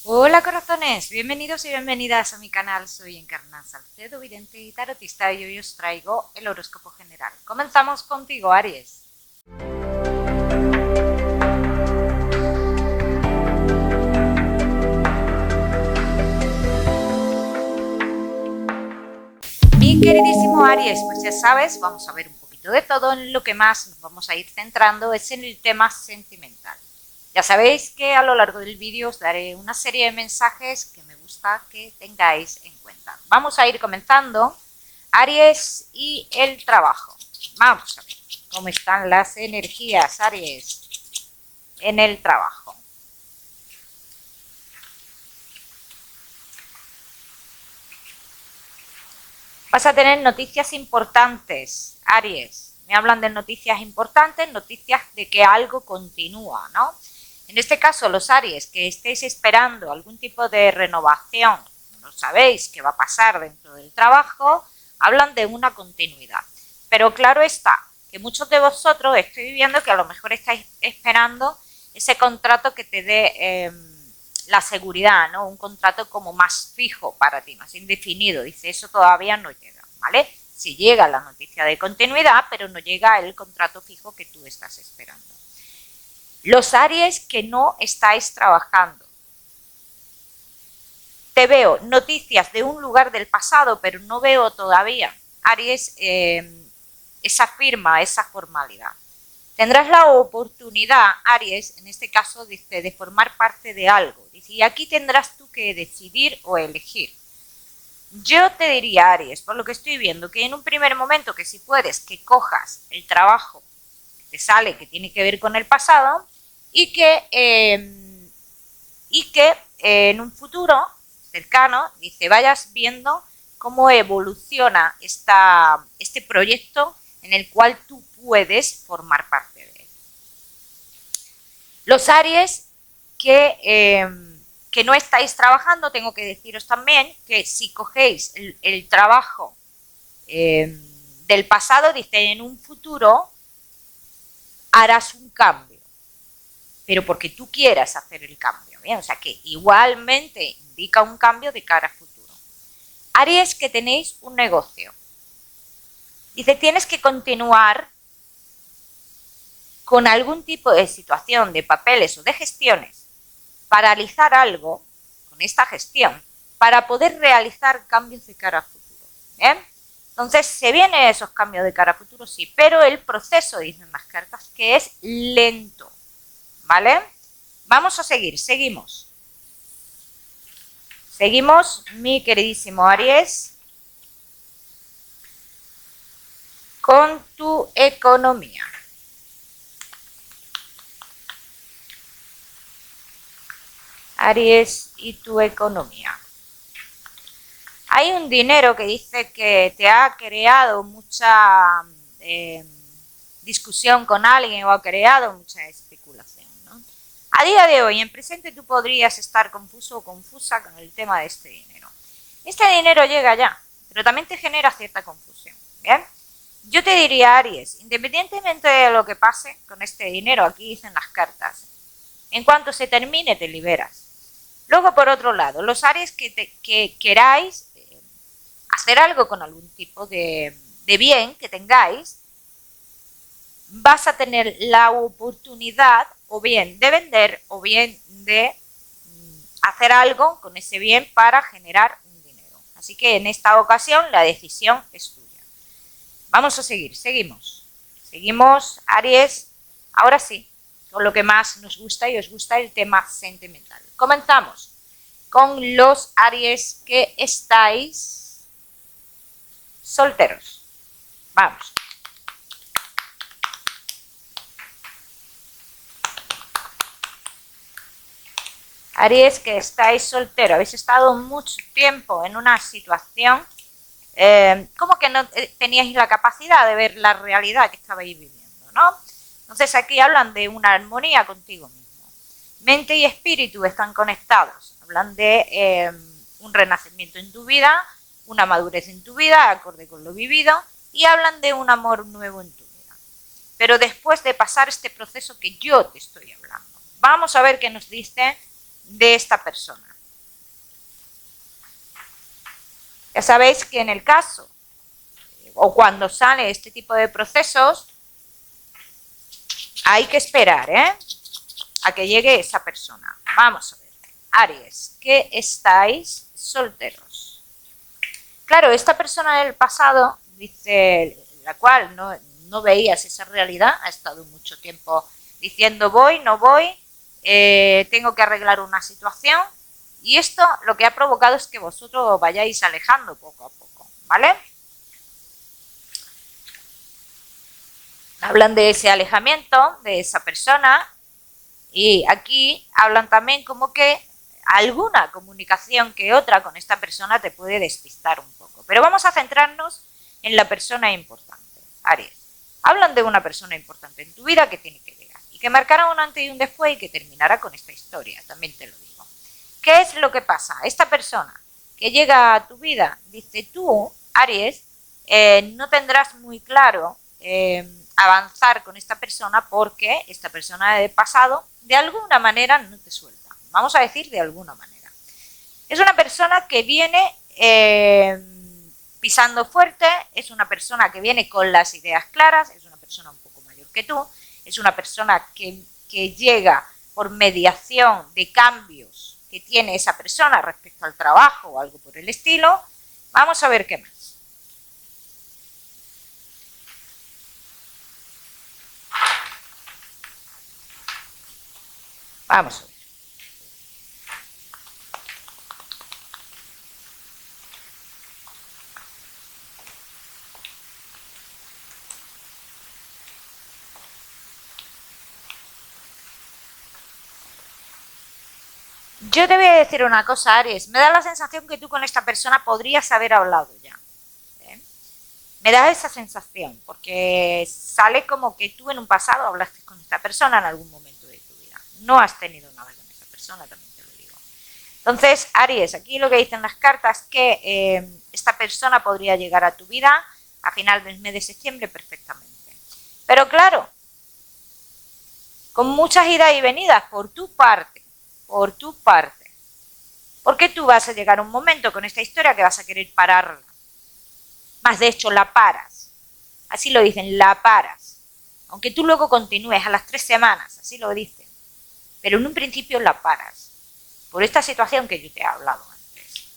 Hola corazones, bienvenidos y bienvenidas a mi canal. Soy Encarna Salcedo, vidente y tarotista, y hoy os traigo el horóscopo general. Comenzamos contigo, Aries. Mi queridísimo Aries, pues ya sabes, vamos a ver un poquito de todo. En lo que más nos vamos a ir centrando es en el tema sentimental. Ya sabéis que a lo largo del vídeo os daré una serie de mensajes que me gusta que tengáis en cuenta. Vamos a ir comenzando, Aries, y el trabajo. Vamos a ver cómo están las energías, Aries, en el trabajo. Vas a tener noticias importantes, Aries. Me hablan de noticias importantes, noticias de que algo continúa, ¿no? En este caso, los Aries que estéis esperando algún tipo de renovación, no sabéis qué va a pasar dentro del trabajo, hablan de una continuidad. Pero claro está, que muchos de vosotros estoy viendo que a lo mejor estáis esperando ese contrato que te dé la seguridad, ¿no? Un contrato como más fijo para ti, más indefinido. Dice, eso todavía no llega, ¿vale? Sí llega la noticia de continuidad, pero no llega el contrato fijo que tú estás esperando. Los Aries que no estáis trabajando. Te veo noticias de un lugar del pasado, pero no veo todavía, Aries, esa firma, esa formalidad. Tendrás la oportunidad, Aries, en este caso, dice, de formar parte de algo. Dice, y aquí tendrás tú que decidir o elegir. Yo te diría, Aries, por lo que estoy viendo, que en un primer momento, que si puedes, que cojas el trabajo que te sale, que tiene que ver con el pasado, y que en un futuro cercano, dice, vayas viendo cómo evoluciona este proyecto en el cual tú puedes formar parte de él. Los Aries que no estáis trabajando, tengo que deciros también que si cogéis el trabajo del pasado, dice, en un futuro harás un cambio, pero porque tú quieras hacer el cambio, ¿bien? O sea que igualmente indica un cambio de cara a futuro. Aries que tenéis un negocio. Dice, tienes que continuar con algún tipo de situación, de papeles o de gestiones, paralizar algo con esta gestión para poder realizar cambios de cara a futuro. ¿Bien? Entonces, se vienen esos cambios de cara a futuro, sí, pero el proceso, dicen las cartas, que es lento. ¿Vale? Vamos a seguir, seguimos. Seguimos, mi queridísimo Aries, con tu economía. Aries y tu economía. Hay un dinero que dice que te ha creado mucha discusión con alguien o ha creado mucha especulación, ¿no? A día de hoy, en presente, tú podrías estar confuso o confusa con el tema de este dinero. Este dinero llega ya, pero también te genera cierta confusión, ¿bien? Yo te diría, Aries, independientemente de lo que pase con este dinero, aquí dicen las cartas, en cuanto se termine te liberas. Luego, por otro lado, los Aries que queráis hacer algo con algún tipo de bien que tengáis, vas a tener la oportunidad o bien de vender o bien de hacer algo con ese bien para generar un dinero. Así que en esta ocasión la decisión es tuya. Vamos a seguir, seguimos. Seguimos, Aries, ahora sí, con lo que más nos gusta y os gusta, el tema sentimental. Comenzamos con los Aries que estáis solteros. Vamos. Aries que estáis solteros, habéis estado mucho tiempo en una situación como que no teníais la capacidad de ver la realidad que estabais viviendo, ¿no? Entonces aquí hablan de una armonía contigo mismo. Mente y espíritu están conectados, hablan de un renacimiento en tu vida, una madurez en tu vida, acorde con lo vivido, y hablan de un amor nuevo en tu vida. Pero después de pasar este proceso que yo te estoy hablando, vamos a ver qué nos dice de esta persona. Ya sabéis que en el caso o cuando sale este tipo de procesos hay que esperar, a que llegue esa persona. Vamos a ver, Aries, que estáis solteros. Claro, esta persona del pasado, dice, la cual no veías esa realidad, ha estado mucho tiempo diciendo voy, no voy, tengo que arreglar una situación, y esto lo que ha provocado es que vosotros os vayáis alejando poco a poco, ¿vale? Hablan de ese alejamiento de esa persona y aquí hablan también como que alguna comunicación que otra con esta persona te puede despistar un poco. Pero vamos a centrarnos en la persona importante, Aries. Hablan de una persona importante en tu vida que tiene que llegar y que marcará un antes y un después y que terminará con esta historia, también te lo digo. ¿Qué es lo que pasa? Esta persona que llega a tu vida, dice tú, Aries, no tendrás muy claro avanzar con esta persona porque esta persona del pasado de alguna manera no te suelta. Vamos a decir de alguna manera. Es una persona que viene pisando fuerte, es una persona que viene con las ideas claras, es una persona un poco mayor que tú, es una persona que llega por mediación de cambios que tiene esa persona respecto al trabajo o algo por el estilo. Vamos a ver qué más. Vamos a ver. Yo te voy a decir una cosa, Aries. Me da la sensación que tú con esta persona podrías haber hablado ya. Me da esa sensación, porque sale como que tú en un pasado hablaste con esta persona en algún momento de tu vida. No has tenido nada con esta persona, también te lo digo. Entonces, Aries, aquí lo que dicen las cartas es que esta persona podría llegar a tu vida a final del mes de septiembre perfectamente. Pero claro, con muchas idas y venidas por tu parte. Porque tú vas a llegar a un momento con esta historia que vas a querer pararla. Más de hecho, la paras. Así lo dicen, la paras. Aunque tú luego continúes a las 3 semanas, así lo dicen. Pero en un principio la paras. Por esta situación que yo te he hablado antes.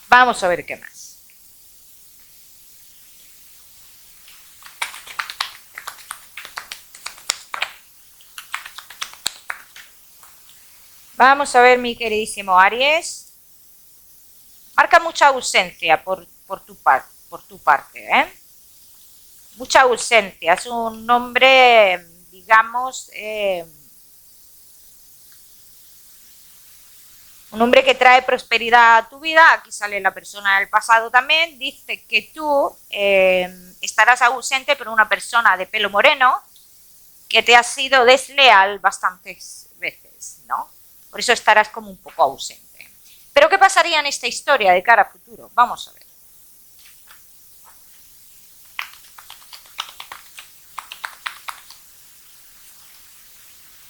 Vamos a ver qué más. Vamos a ver, mi queridísimo Aries. Marca mucha ausencia por tu parte, Mucha ausencia. Es un nombre, digamos, un hombre que trae prosperidad a tu vida. Aquí sale la persona del pasado también. Dice que tú estarás ausente, pero una persona de pelo moreno que te ha sido desleal bastantes veces, ¿no? Por eso estarás como un poco ausente. Pero ¿qué pasaría en esta historia de cara a futuro? Vamos a ver.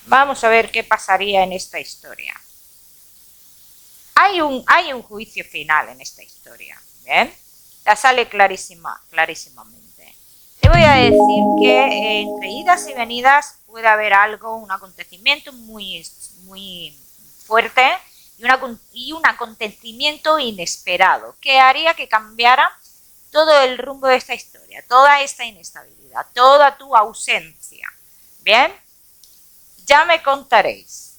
Vamos a ver qué pasaría en esta historia. Hay un juicio final en esta historia, ¿bien? La sale clarísimamente. Te voy a decir que entre idas y venidas puede haber algo, un acontecimiento muy fuerte y un acontecimiento inesperado que haría que cambiara todo el rumbo de esta historia, toda esta inestabilidad, toda tu ausencia. ¿Bien? Ya me contaréis.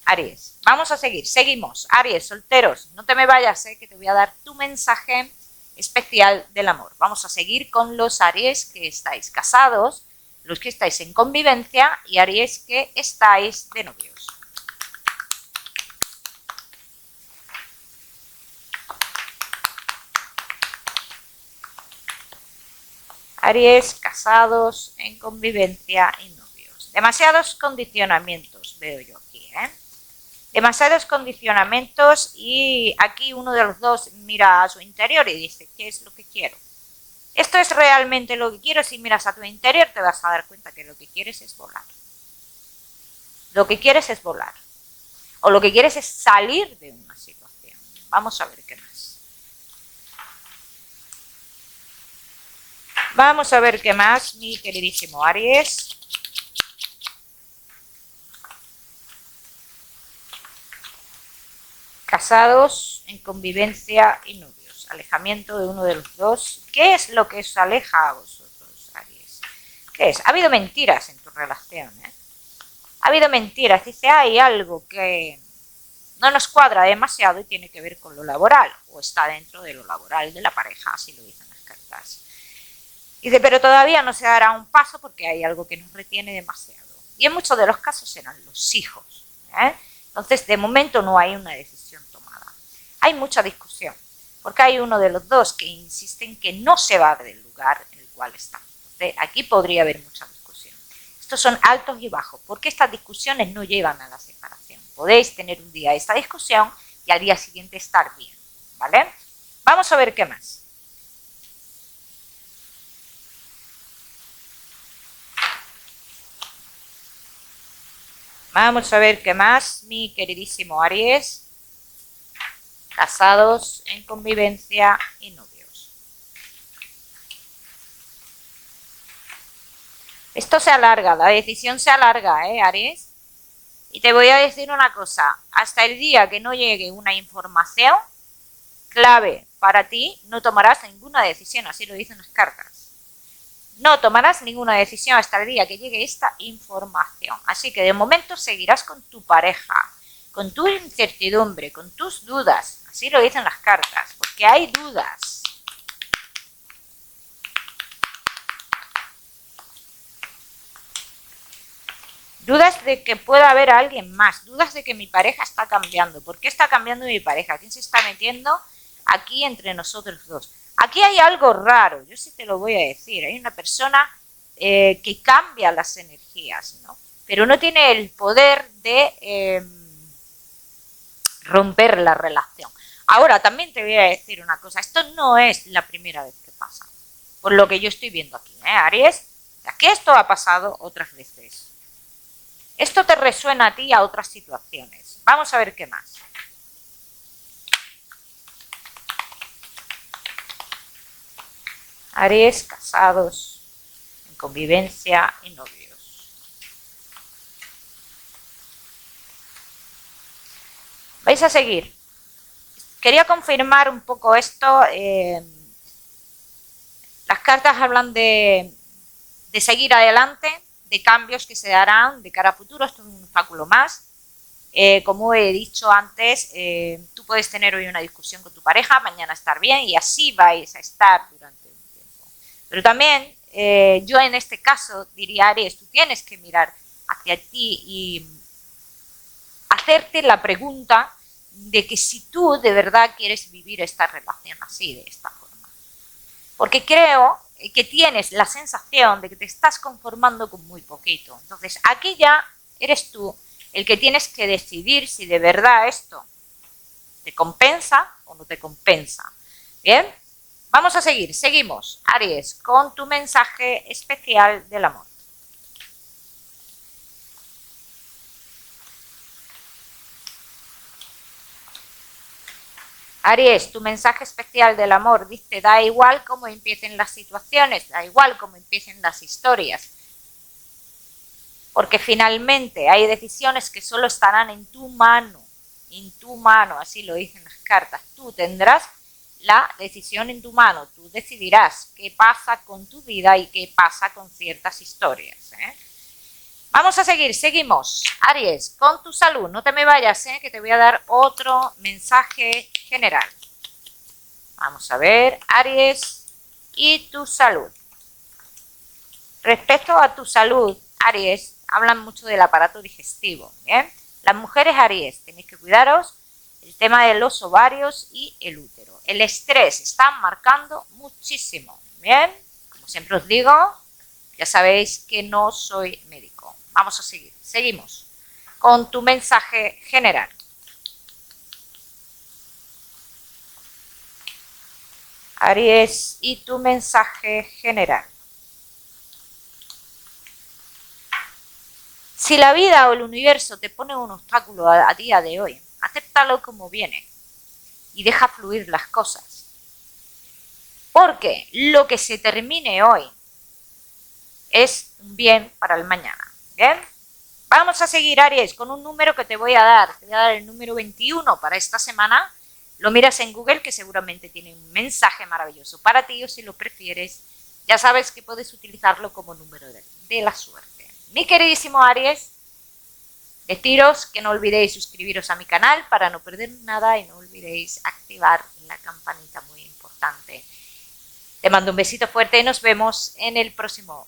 Aries, vamos a seguimos. Aries, solteros, no te me vayas, que te voy a dar tu mensaje especial del amor. Vamos a seguir con los Aries que estáis casados, los que estáis en convivencia y Aries que estáis de novios. Aries, casados, en convivencia y novios. Demasiados condicionamientos veo yo aquí, Demasiados condicionamientos y aquí uno de los dos mira a su interior y dice, ¿qué es lo que quiero? ¿Esto es realmente lo que quiero? Si miras a tu interior te vas a dar cuenta que lo que quieres es volar. Lo que quieres es volar. O lo que quieres es salir de una situación. Vamos a ver qué más. Vamos a ver qué más, mi queridísimo Aries. Casados, en convivencia y novios. Alejamiento de uno de los dos. ¿Qué es lo que os aleja a vosotros, Aries? ¿Qué es? Ha habido mentiras en tu relación, ¿eh? Ha habido mentiras. Dice, hay algo que no nos cuadra demasiado y tiene que ver con lo laboral. O está dentro de lo laboral de la pareja, así lo dicen las cartas. Dice, pero todavía no se dará un paso porque hay algo que nos retiene demasiado. Y en muchos de los casos serán los hijos, ¿eh? Entonces, de momento no hay una decisión tomada. Hay mucha discusión, porque hay uno de los dos que insiste en que no se va del lugar en el cual está. Entonces, aquí podría haber mucha discusión. Estos son altos y bajos, porque estas discusiones no llevan a la separación. Podéis tener un día esta discusión y al día siguiente estar bien, ¿vale? Vamos a ver qué más. Vamos a ver qué más, mi queridísimo Aries. Casados, en convivencia y novios. Esto se alarga, la decisión se alarga, Aries. Y te voy a decir una cosa, hasta el día que no llegue una información clave para ti, no tomarás ninguna decisión, así lo dicen las cartas. No tomarás ninguna decisión hasta el día que llegue esta información. Así que de momento seguirás con tu pareja, con tu incertidumbre, con tus dudas. Así lo dicen las cartas, porque hay dudas. Dudas de que pueda haber alguien más, dudas de que mi pareja está cambiando. ¿Por qué está cambiando mi pareja? ¿Quién se está metiendo aquí entre nosotros dos? Aquí hay algo raro, yo sí te lo voy a decir. Hay una persona que cambia las energías, ¿no? Pero no tiene el poder de romper la relación. Ahora, también te voy a decir una cosa, esto no es la primera vez que pasa, por lo que yo estoy viendo aquí, Aries, que esto ha pasado otras veces. Esto te resuena a ti a otras situaciones. Vamos a ver qué más. Aries, casados, en convivencia y novios. Vais a seguir. Quería confirmar un poco esto. Las cartas hablan de seguir adelante, de cambios que se darán de cara a futuro. Esto es un obstáculo más. Como he dicho antes, tú puedes tener hoy una discusión con tu pareja, mañana estar bien y así vais a estar durante un tiempo. Pero también yo en este caso diría, Aries, tú tienes que mirar hacia ti y hacerte la pregunta de que si tú de verdad quieres vivir esta relación así, de esta forma. Porque creo que tienes la sensación de que te estás conformando con muy poquito. Entonces, aquí ya eres tú el que tienes que decidir si de verdad esto te compensa o no te compensa. ¿Bien? Vamos a seguir. Seguimos, Aries, con tu mensaje especial del amor. Aries, tu mensaje especial del amor dice, da igual cómo empiecen las situaciones, da igual cómo empiecen las historias, porque finalmente hay decisiones que solo estarán en tu mano, así lo dicen las cartas. Tú tendrás la decisión en tu mano, tú decidirás qué pasa con tu vida y qué pasa con ciertas historias, Vamos a seguir, seguimos. Aries, con tu salud, no te me vayas, que te voy a dar otro mensaje general. Vamos a ver, Aries, y tu salud. Respecto a tu salud, Aries, hablan mucho del aparato digestivo, ¿bien? Las mujeres Aries, tenéis que cuidaros el tema de los ovarios y el útero. El estrés está marcando muchísimo, ¿bien? Como siempre os digo, ya sabéis que no soy médico. Vamos a seguir. Seguimos con tu mensaje general. Aries, y tu mensaje general. Si la vida o el universo te pone un obstáculo a día de hoy, acéptalo como viene y deja fluir las cosas. Porque lo que se termine hoy es un bien para el mañana. ¿Bien? Vamos a seguir, Aries, con un número que te voy a dar. Te voy a dar el número 21 para esta semana. Lo miras en Google, que seguramente tiene un mensaje maravilloso para ti, o si lo prefieres, ya sabes que puedes utilizarlo como número de la suerte. Mi queridísimo Aries, deciros que no olvidéis suscribiros a mi canal para no perder nada y no olvidéis activar la campanita, muy importante. Te mando un besito fuerte y nos vemos en el próximo